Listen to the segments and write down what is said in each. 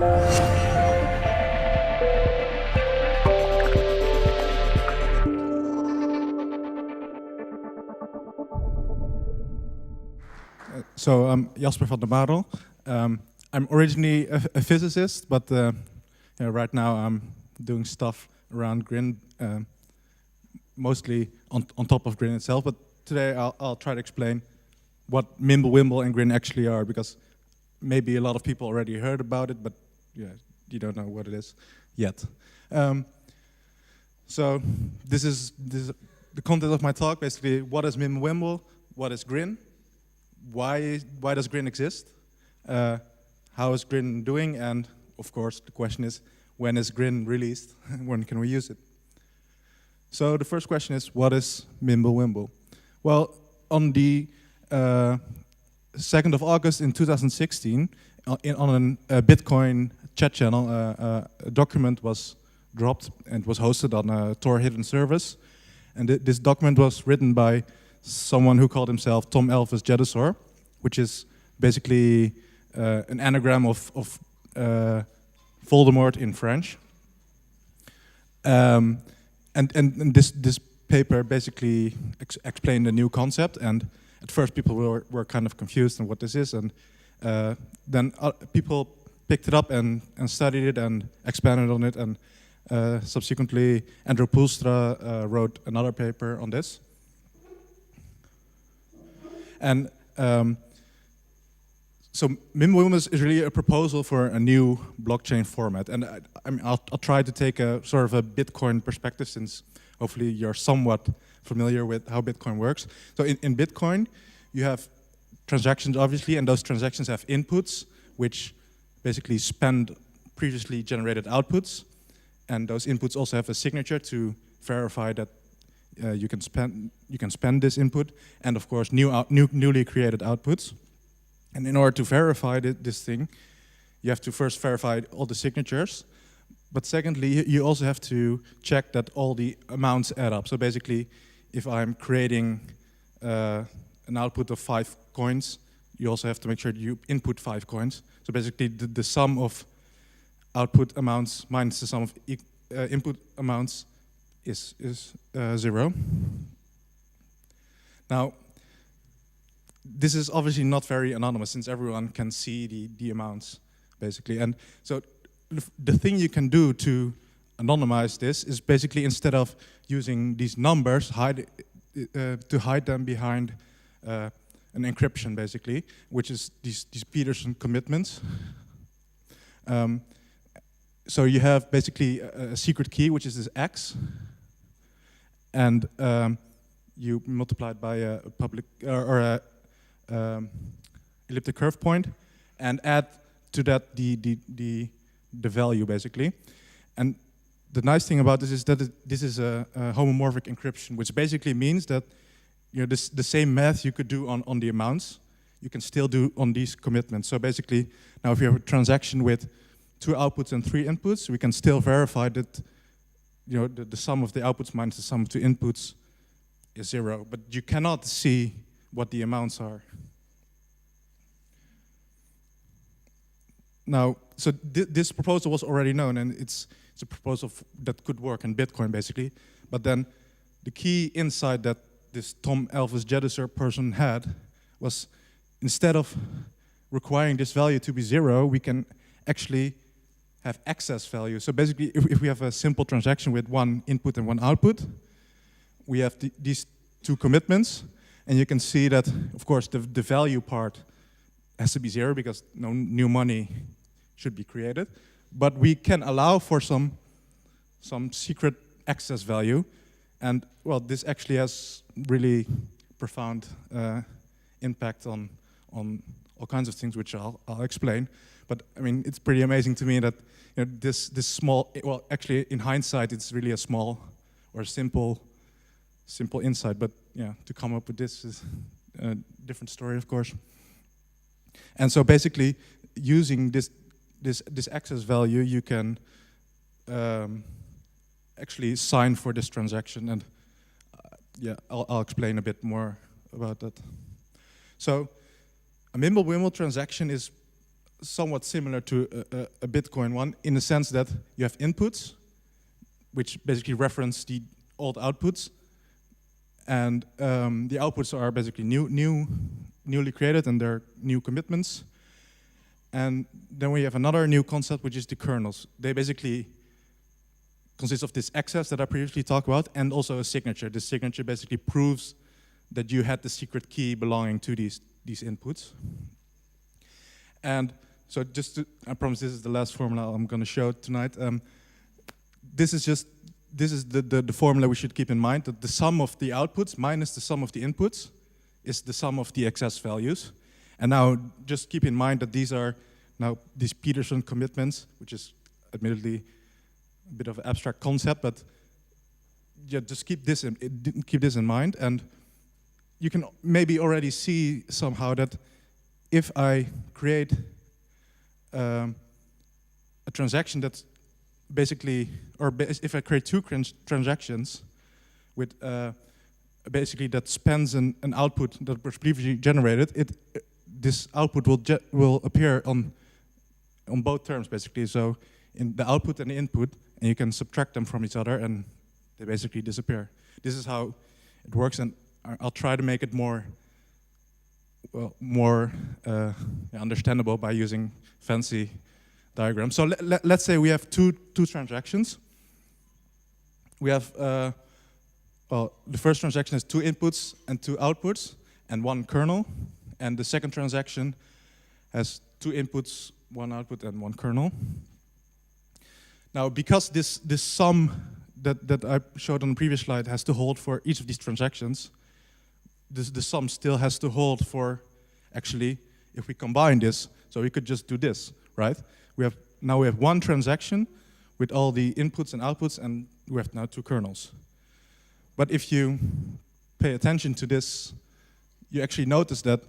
So I'm Jasper van der Maarel. I'm originally a physicist, but right now I'm doing stuff around Grin, mostly on top of Grin itself. But today I'll try to explain what Mimblewimble and Grin actually are, because maybe a lot of people already heard about it, but yeah, you don't know what it is yet. So this is the content of my talk. Basically, what is Mimblewimble? What is Grin? Why does Grin exist? How is Grin doing? And of course, the question is, when is Grin released? When can we use it? So the first question is, what is Mimblewimble? Well, on the 2nd of August in 2016, on a Bitcoin chat channel, a document was dropped and was hosted on a Tor hidden service. And this document was written by someone who called himself Tom Elvis Jedusor, which is basically an anagram of Voldemort in French. And this paper basically explained a new concept, and at first people were kind of confused on what this is, and then people picked it up and studied it and expanded on it, and subsequently Andrew Poelstra wrote another paper on this. And so Mimblewimble is really a proposal for a new blockchain format. And I'll try to take a sort of a Bitcoin perspective, since hopefully you're somewhat familiar with how Bitcoin works. So in Bitcoin, you have transactions, obviously, and those transactions have inputs, which basically spend previously generated outputs. And those inputs also have a signature to verify that you can spend this input, and of course newly created outputs. And in order to verify this thing, you have to first verify all the signatures, but secondly you also have to check that all the amounts add up. So basically, if I'm creating an output of 5 coins, you also have to make sure you input 5 coins. So basically the sum of output amounts minus the sum of input amounts is 0. Now, this is obviously not very anonymous, since everyone can see the amounts, basically. And so the thing you can do to anonymize this is basically, instead of using these numbers, to hide them behind an encryption, basically, which is these Peterson commitments. So you have basically a secret key, which is this X, and you multiply it by a public or a elliptic curve point, and add to that the value, basically. And the nice thing about this is that this is a homomorphic encryption, which basically means that the same math you could do on the amounts, you can still do on these commitments. So basically, now if you have a transaction with 2 outputs and 3 inputs, we can still verify that the sum of the outputs minus the sum of 2 inputs is 0. But you cannot see what the amounts are. Now, so this proposal was already known, and it's a proposal that could work in Bitcoin, basically. But then the key insight that this Tom Elvis Jedusor person had was, instead of requiring this value to be 0, we can actually have excess value. So basically, if we have a simple transaction with 1 input and 1 output, we have these 2 commitments, and you can see that, of course, the value part has to be 0, because no new money should be created. But we can allow for some secret excess value, and well, this actually has really profound impact on all kinds of things, which I'll explain. But I mean, it's pretty amazing to me that this small, well, actually in hindsight, it's really a small or simple insight. But yeah, to come up with this is a different story, of course. And so basically, using this excess value, you can actually sign for this transaction, and yeah, I'll explain a bit more about that. So a Mimblewimble transaction is somewhat similar to a Bitcoin one in the sense that you have inputs, which basically reference the old outputs, and the outputs are basically newly created, and they're new commitments. And then we have another new concept, which is the kernels. They basically consist of this access that I previously talked about, and also a signature. The signature basically proves that you had the secret key belonging to these inputs. And so I promise this is the last formula I'm going to show tonight. This is the formula we should keep in mind, that the sum of the outputs minus the sum of the inputs is the sum of the excess values. And now just keep in mind that these are now these Peterson commitments, which is admittedly a bit of an abstract concept, but yeah, just keep this in mind. And you can maybe already see somehow that if I create a transaction that's basically, if I create two transactions with basically that spends an output that was previously generated, this output will appear on both terms basically. So in the output and the input, and you can subtract them from each other, and they basically disappear. This is how it works, and I'll try to make it more understandable by using fancy diagrams. So let's say we have two transactions. We have the first transaction has two inputs and two outputs and one kernel, and the second transaction has two inputs, one output, and one kernel. Now, because this sum that I showed on the previous slide has to hold for each of these transactions, the sum still has to hold for, actually, if we combine this, so we could just do this, right? Now we have one transaction with all the inputs and outputs, and we have now two kernels. But if you pay attention to this, you actually notice that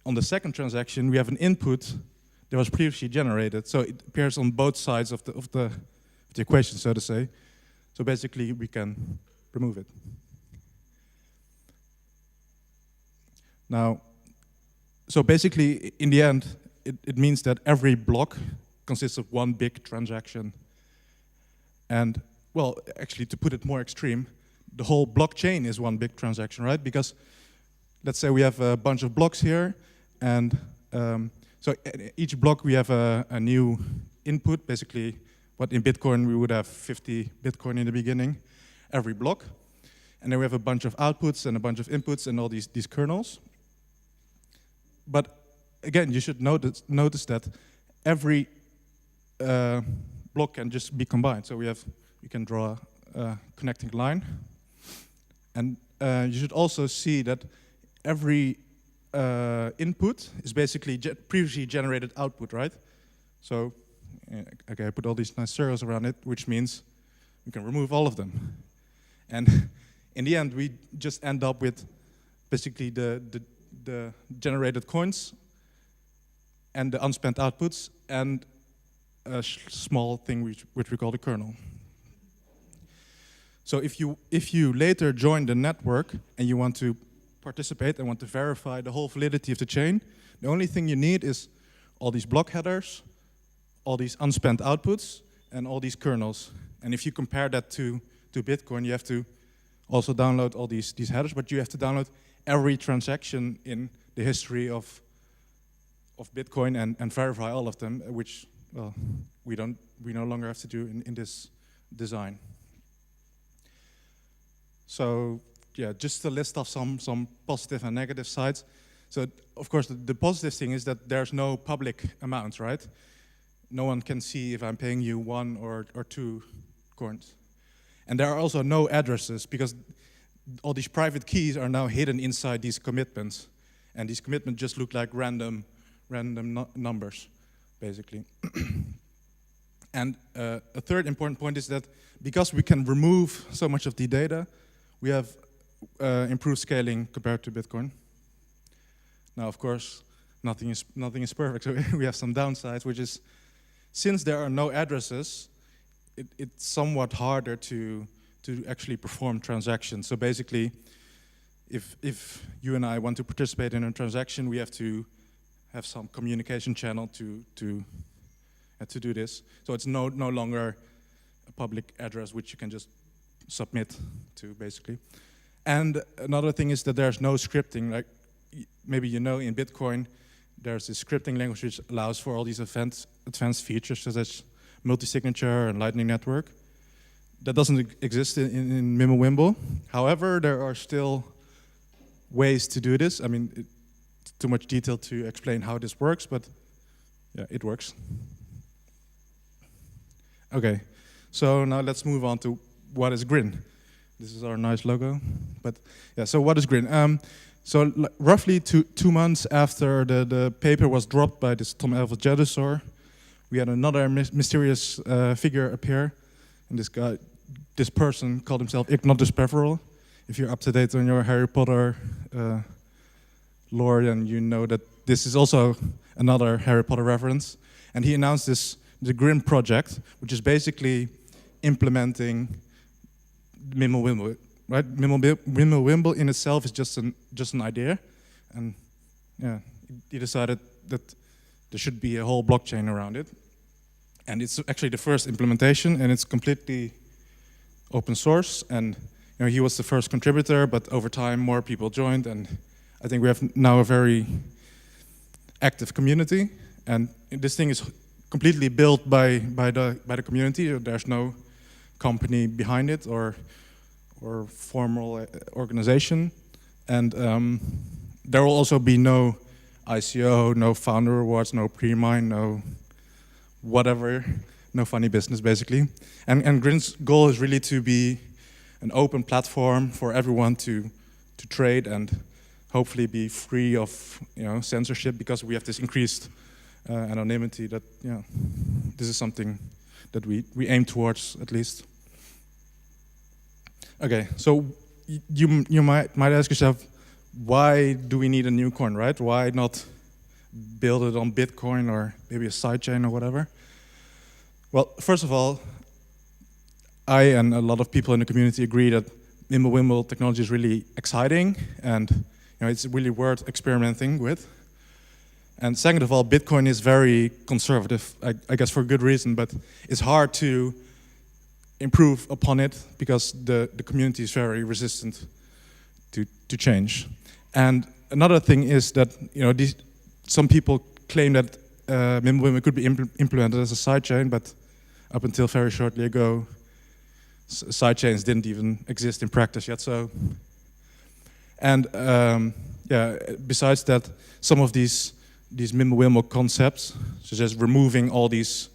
on the second transaction, we have an input that was previously generated. So it appears on both sides of the equation, so to say. So basically, we can remove it. Now, so basically, in the end, it means that every block consists of one big transaction. And, well, actually, to put it more extreme, the whole blockchain is one big transaction, right? Because let's say we have a bunch of blocks here, and so each block we have a new input, basically what in Bitcoin we would have 50 Bitcoin in the beginning, every block. And then we have a bunch of outputs and a bunch of inputs and all these kernels. But again, you should notice that every block can just be combined. So we can draw a connecting line. And you should also see that every input is basically previously generated output, right? So, okay, I put all these nice circles around it, which means we can remove all of them. And in the end, we just end up with basically the generated coins and the unspent outputs and a small thing which we call the kernel. So if you later join the network and you want to participate and want to verify the whole validity of the chain, the only thing you need is all these block headers, all these unspent outputs, and all these kernels. And if you compare that to Bitcoin, you have to also download all these headers, but you have to download every transaction in the history of Bitcoin and verify all of them, which, well, we no longer have to do in this design. So yeah, just a list of some positive and negative sides. So of course the positive thing is that there's no public amounts, right? No one can see if I'm paying you 1 or 2 coins. And there are also no addresses because all these private keys are now hidden inside these commitments. And these commitments just look like random numbers, basically. And a third important point is that because we can remove so much of the data, we have improved scaling compared to Bitcoin. Now, of course, nothing is perfect, so we have some downsides, which is since there are no addresses, it's somewhat harder to actually perform transactions. So basically, if you and I want to participate in a transaction, we have to have some communication channel to do this. So it's no longer a public address which you can just submit to, basically. And another thing is that there's no scripting. Like maybe you know, in Bitcoin, there's this scripting language which allows for all these advanced features such as multi-signature and Lightning Network. That doesn't exist in Mimblewimble. However, there are still ways to do this. I mean, it's too much detail to explain how this works, but yeah, it works. Okay, so now let's move on to what is Grin. This is our nice logo. But yeah, so what is Grin? So roughly 2 months after the paper was dropped by this Tom Elvis Jedusor, we had another mysterious figure appear. And this person called himself Ignatius Peveril. If you're up to date on your Harry Potter lore, then you know that this is also another Harry Potter reference. And he announced the Grin project, which is basically implementing Mimblewimble. Right? Mimblewimble in itself is just an idea, and yeah, he decided that there should be a whole blockchain around it. And it's actually the first implementation, and it's completely open source. And you know, he was the first contributor, but over time more people joined, and I think we have now a very active community. And this thing is completely built by the community. There's no company behind it or formal organization. And there will also be no ICO, no founder awards, no pre-mine, no whatever, no funny business, basically. And Grin's goal is really to be an open platform for everyone to trade and hopefully be free of censorship, because we have this increased anonymity that this is something that we aim towards, at least. Okay, so you might ask yourself, why do we need a new coin, right? Why not build it on Bitcoin or maybe a sidechain or whatever? Well, first of all, I and a lot of people in the community agree that Mimblewimble technology is really exciting, and it's really worth experimenting with. And second of all, Bitcoin is very conservative, I guess for good reason, but it's hard to improve upon it because the community is very resistant to change. And another thing is that some people claim that Mimblewimble could be implemented as a sidechain, but up until very shortly ago, sidechains didn't even exist in practice yet. So, and besides that, some of these Mimblewimble concepts, such as removing all these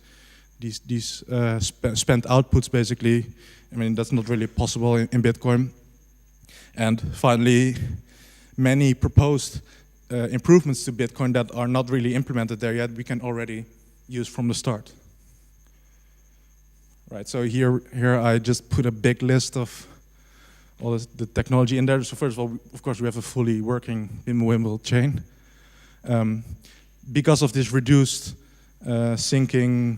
spent outputs, basically, I mean, that's not really possible in Bitcoin. And finally, many proposed improvements to Bitcoin that are not really implemented there yet, we can already use from the start. Right, so here I just put a big list of all the technology in there. So first of all, of course, we have a fully working Mimblewimble chain. Because of this reduced syncing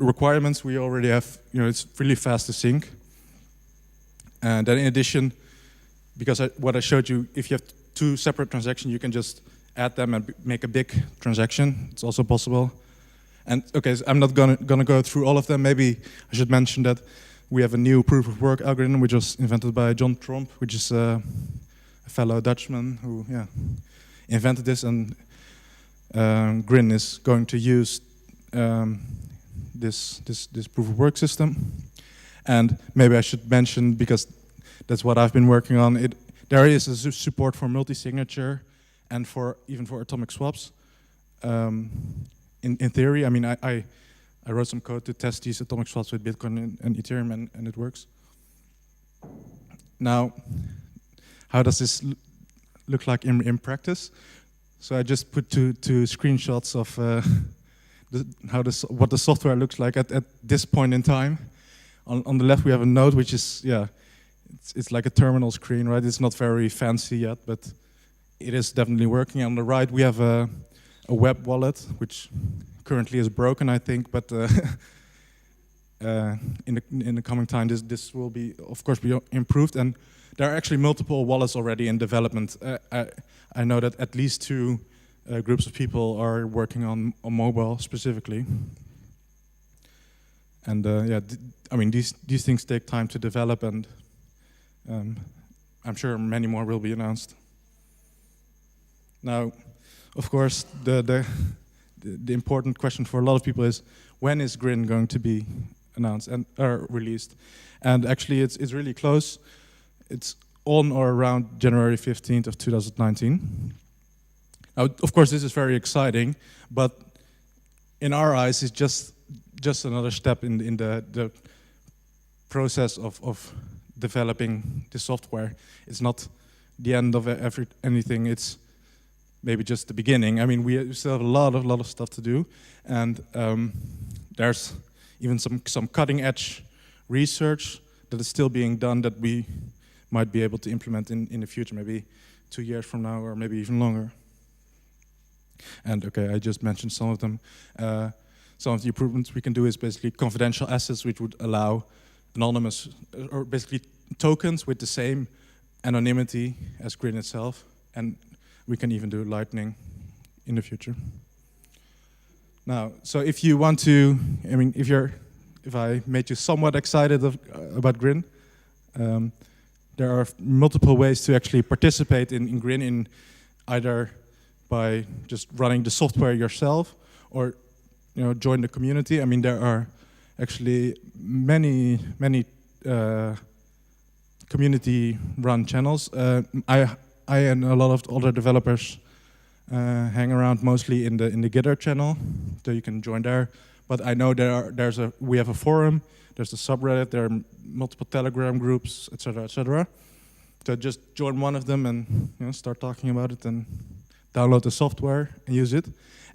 requirements, we already have, it's really fast to sync. And then in addition, because what I showed you, if you have 2 separate transactions, you can just add them and make a big transaction. It's also possible. And okay, so I'm not gonna go through all of them. Maybe I should mention that we have a new proof of work algorithm which was invented by John Tromp, which is a fellow Dutchman who invented this, and Grin is going to use this proof of work system. And maybe I should mention, because that's what I've been working on, there is a support for multi-signature and even for atomic swaps. In theory, I mean, I wrote some code to test these atomic swaps with Bitcoin and Ethereum, and it works. Now, how does this look like in practice? So I just put two screenshots of what the software looks like at this point in time. On the left, we have a node, which is it's like a terminal screen, right? It's not very fancy yet, but it is definitely working. On the right, we have a web wallet, which currently is broken, I think, but in the coming time, this will be, of course, be improved. And there are actually multiple wallets already in development. I know that at least 2 groups of people are working on mobile specifically. And yeah, I mean, these things take time to develop, and I'm sure many more will be announced. Now, of course, the important question for a lot of people is, when is Grin going to be announced and released? And actually, it's really close. It's on or around January 15th of 2019. Now, of course, this is very exciting, but in our eyes, it's just another step in the process of developing the software. It's not the end of anything. It's maybe just the beginning. I mean, we still have a lot of stuff to do, and there's even some cutting edge research that is still being done that we might be able to implement in the future, maybe 2 years from now, or maybe even longer. And okay, I just mentioned some of them. Some of the improvements we can do is basically confidential assets, which would allow anonymous, or basically tokens with the same anonymity as Grin itself, and we can even do Lightning in the future. Now, so if you want to, I mean, if I made you somewhat excited about Grin, there are multiple ways to actually participate in Grin, in either by just running the software yourself, or join the community. I mean, there are actually many community-run channels. I and a lot of other developers hang around mostly in the Gitter channel, so you can join there. But I know we have a forum, there's a subreddit, there are multiple Telegram groups, etc., etc. So just join one of them and start talking about it, and download the software and use it.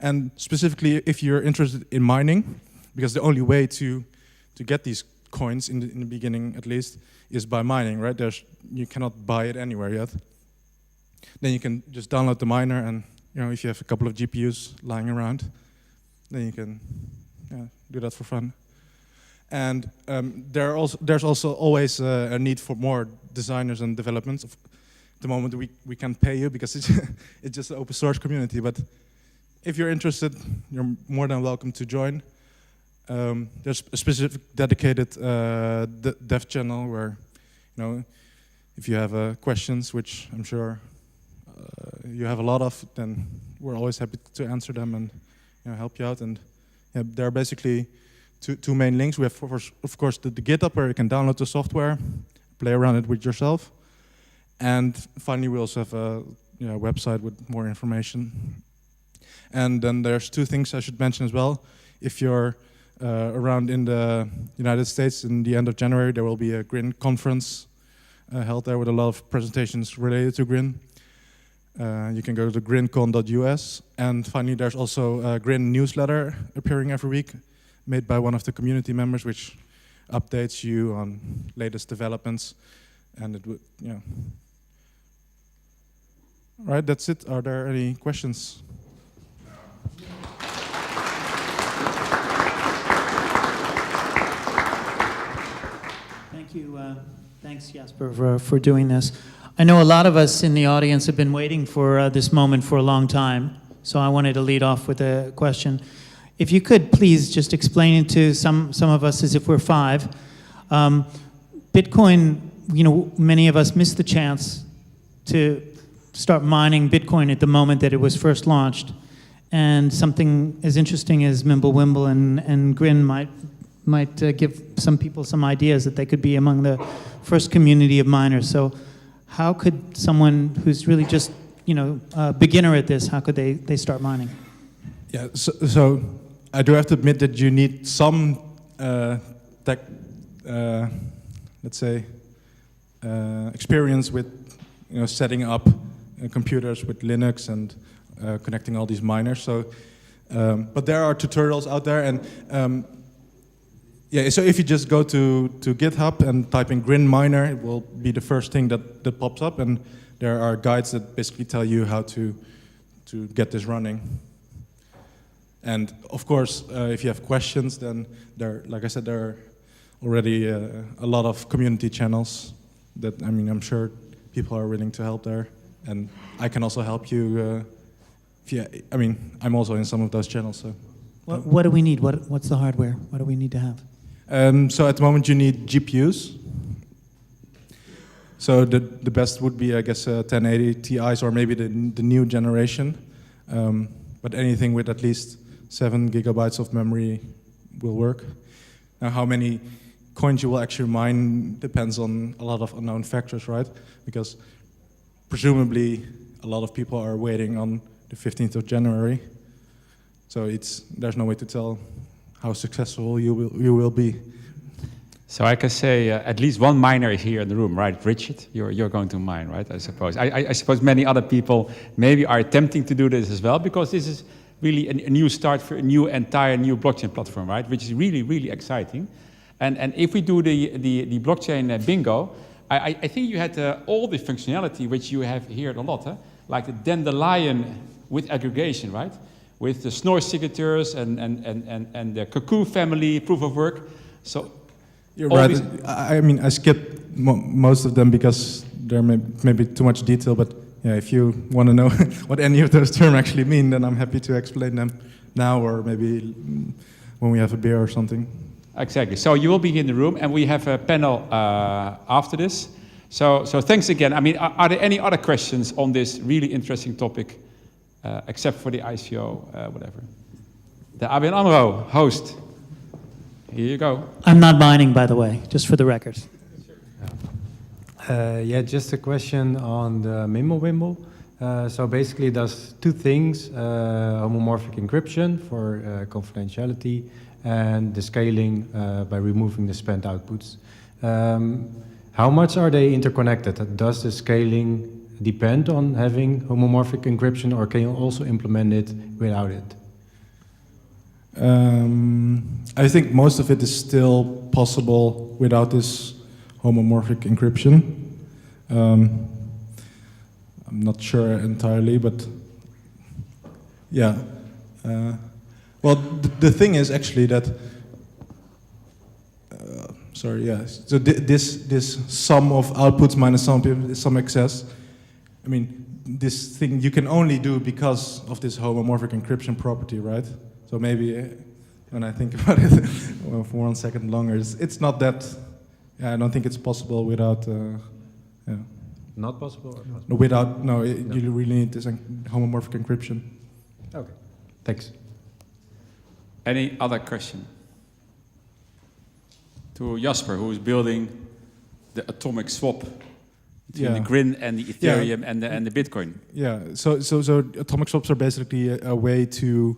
And specifically, if you're interested in mining, because the only way to get these coins in the beginning, at least, is by mining, right? You cannot buy it anywhere yet. Then you can just download the miner, and if you have a couple of GPUs lying around, then you can do that for fun. And there's also always a need for more designers and developments. At the moment, we can't pay you because it's just an open source community. But if you're interested, you're more than welcome to join. There's a specific dedicated dev channel where, if you have questions, which I'm sure you have a lot of, then we're always happy to answer them and help you out. And there are basically two main links. We have, of course, the GitHub, where you can download the software, play around it with yourself. And finally, we also have a website with more information. And then there's 2 things I should mention as well. If you're around in the United States in the end of January, there will be a Grin conference held there with a lot of presentations related to Grin. You can go to grincon.us. And finally, there's also a Grin newsletter appearing every week, made by one of the community members, which updates you on latest developments. And it would, All right, that's it. Are there any questions? Thank you. Thanks, Jasper, for doing this. I know a lot of us in the audience have been waiting for this moment for a long time, so I wanted to lead off with a question. If you could please just explain it to some of us as if we're 5. Bitcoin, many of us missed the chance to start mining Bitcoin at the moment that it was first launched. And something as interesting as Mimblewimble and Grin might give some people some ideas that they could be among the first community of miners. So how could someone who's really just a beginner at this, how could they start mining? Yeah, so I do have to admit that you need some tech, let's say, experience with setting up computers with Linux and connecting all these miners. So, but there are tutorials out there, and so if you just go to GitHub and type in Grin miner, it will be the first thing that pops up, and there are guides that basically tell you how to get this running. And of course, if you have questions, then like I said, there are already a lot of community channels that, I mean, I'm sure people are willing to help there. And I can also help you. I mean, I'm also in some of those channels. So. What do we need? What's the hardware? What do we need to have? So at the moment you need GPUs. So the best would be, I guess, 1080 Ti's or maybe the new generation. But anything with at least 7 gigabytes of memory will work. Now, how many coins you will actually mine depends on a lot of unknown factors, right? Because presumably a lot of people are waiting on the 15th of January. So there's no way to tell how successful you will be. So I can say at least one miner is here in the room, right? Richard, you're going to mine, right? I suppose. I suppose many other people maybe are attempting to do this as well, because this is really a new start for a entire new blockchain platform, right? Which is really, really exciting. And if we do the blockchain bingo, I think you had all the functionality which you have here a lot, like the dandelion with aggregation, right? With the snore signatures and the cuckoo family proof of work. So you're right. I mean, I skipped most of them because there may be too much detail, but yeah, if you want to know what any of those terms actually mean, then I'm happy to explain them now or maybe when we have a beer or something. Exactly. So you will be in the room, and we have a panel after this. So thanks again. I mean, are there any other questions on this really interesting topic, except for the ICO, whatever? The ABN Amro host. Here you go. I'm not mining, by the way, just for the record. Yeah, just a question on the Mimblewimble. So basically it does two things, homomorphic encryption for confidentiality and the scaling by removing the spent outputs. How much are they interconnected? Does the scaling depend on having homomorphic encryption, or can you also implement it without it? I think most of it is still possible without this homomorphic encryption. I'm not sure entirely, but yeah. Well, the thing is actually that, sorry, yeah. So this sum of outputs minus some excess, I mean, this thing you can only do because of this homomorphic encryption property, right? So maybe when I think about it well, for 1 second longer, it's not that. Yeah, I don't think it's possible without. Yeah. Not possible? Or possible? No, without. No, you really need this homomorphic encryption. Okay, thanks. Any other question? To Jasper, who is building the atomic swap between the Grin and the Ethereum and the Bitcoin. Yeah. So atomic swaps are basically a way to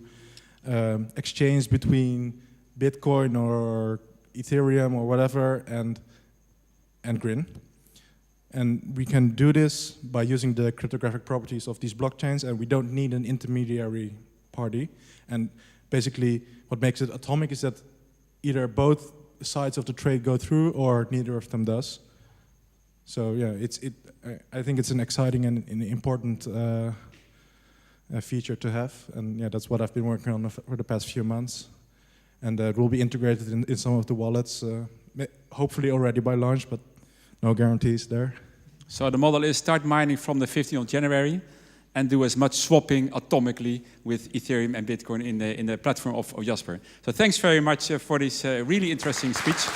exchange between Bitcoin or Ethereum or whatever and Grin. And we can do this by using the cryptographic properties of these blockchains, and we don't need an intermediary party. And basically what makes it atomic is that either both sides of the trade go through or neither of them does. So yeah, I think it's an exciting and an important feature to have, and yeah, that's what I've been working on for the past few months. And it will be integrated in some of the wallets, hopefully already by launch, but no guarantees there. So the model is start mining from the 15th of January and do as much swapping atomically with Ethereum and Bitcoin in the platform of Jasper. So thanks very much for this really interesting speech.